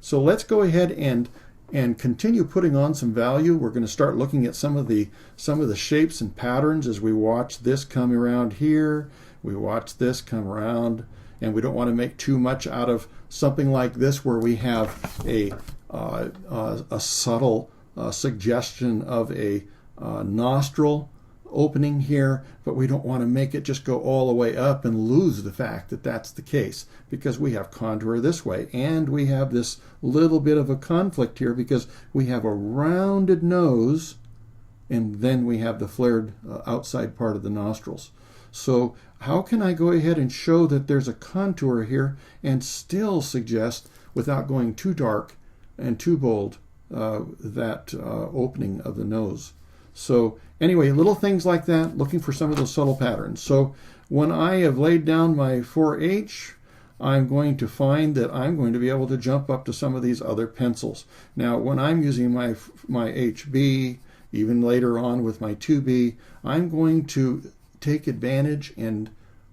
So let's go ahead and continue putting on some value. We're going to start looking at some of the shapes and patterns as we watch this come around here. We watch this come around, and we don't want to make too much out of something like this where we have a subtle suggestion of a nostril opening here, but we don't want to make it just go all the way up and lose the fact that that's the case, because we have contour this way, and we have this little bit of a conflict here because we have a rounded nose, and then we have the flared outside part of the nostrils. So how can I go ahead and show that there's a contour here and still suggest, without going too dark and too bold, that opening of the nose? So anyway, little things like that, looking for some of those subtle patterns. So when I have laid down my 4H, I'm going to find that I'm going to be able to jump up to some of these other pencils. Now, when I'm using my HB, even later on with my 2B, I'm going to take advantage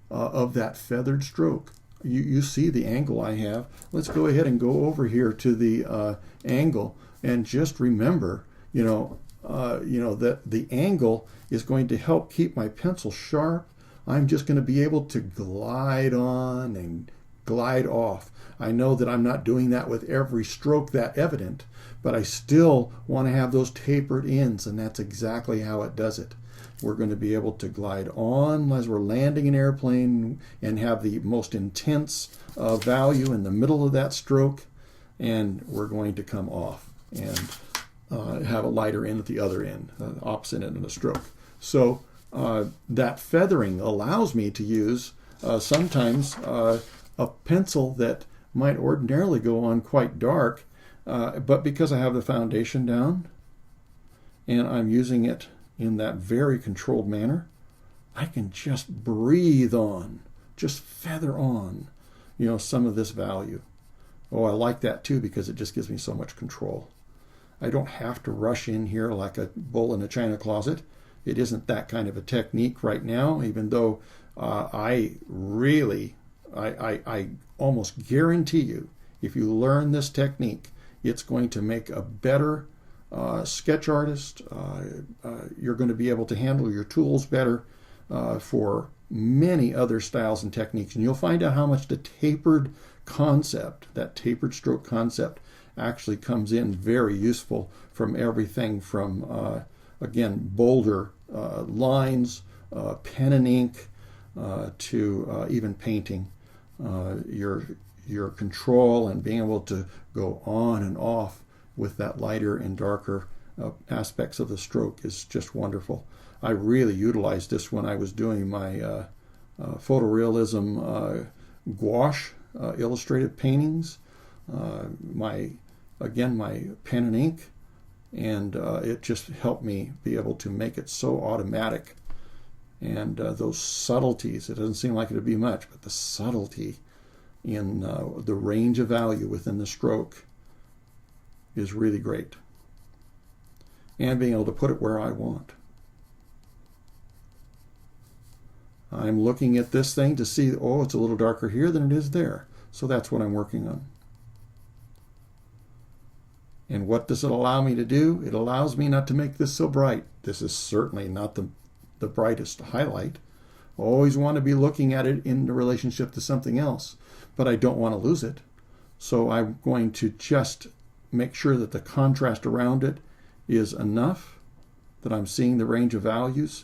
of that feathered stroke. You see the angle I have. Let's go ahead and go over here to the angle, and just remember, that the angle is going to help keep my pencil sharp. I'm just going to be able to glide on and glide off. I know that I'm not doing that with every stroke that evident, but I still want to have those tapered ends, and that's exactly how it does it. We're going to be able to glide on as we're landing an airplane and have the most intense value in the middle of that stroke, and we're going to come off and have a lighter end at the other end, opposite end of the stroke. So that feathering allows me to use sometimes a pencil that might ordinarily go on quite dark, but because I have the foundation down and I'm using it in that very controlled manner, I can just breathe on, just feather on, some of this value. Oh, I like that too, because it just gives me so much control. I don't have to rush in here like a bull in a china closet. It isn't that kind of a technique right now, even though I almost guarantee you, if you learn this technique, it's going to make a better sketch artist. You're going to be able to handle your tools better for many other styles and techniques. And you'll find out how much the tapered concept, that tapered stroke concept, actually comes in very useful from everything from, again, bolder lines, pen and ink, to even painting. Your control and being able to go on and off with that lighter and darker aspects of the stroke is just wonderful. I really utilized this when I was doing my photorealism gouache illustrated paintings. My pen and ink, and it just helped me be able to make it so automatic. And those subtleties, it doesn't seem like it would be much, but the subtlety in the range of value within the stroke is really great. And being able to put it where I want. I'm looking at this thing to see, oh, it's a little darker here than it is there. So that's what I'm working on. And what does it allow me to do? It allows me not to make this so bright. This is certainly not the brightest highlight. I always want to be looking at it in relationship to something else, but I don't want to lose it. So I'm going to just make sure that the contrast around it is enough that I'm seeing the range of values,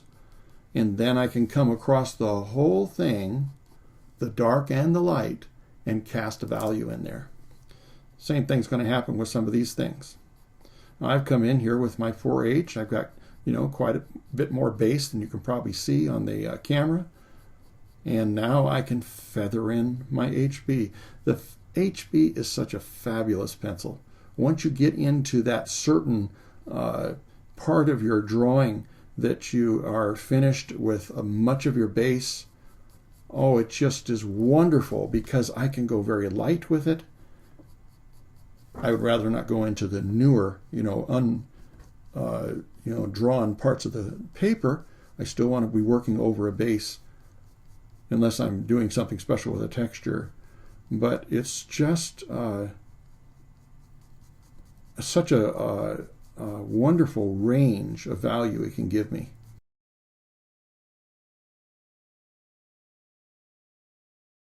and then I can come across the whole thing, the dark and the light, and cast a value in there. Same thing's going to happen with some of these things. Now, I've come in here with my 4H. I've got, quite a bit more base than you can probably see on the camera. And now I can feather in my HB. The HB is such a fabulous pencil. Once you get into that certain part of your drawing that you are finished with much of your base, oh, it just is wonderful because I can go very light with it. I would rather not go into the newer, drawn parts of the paper. I still want to be working over a base unless I'm doing something special with a texture. But it's just such a wonderful range of value it can give me.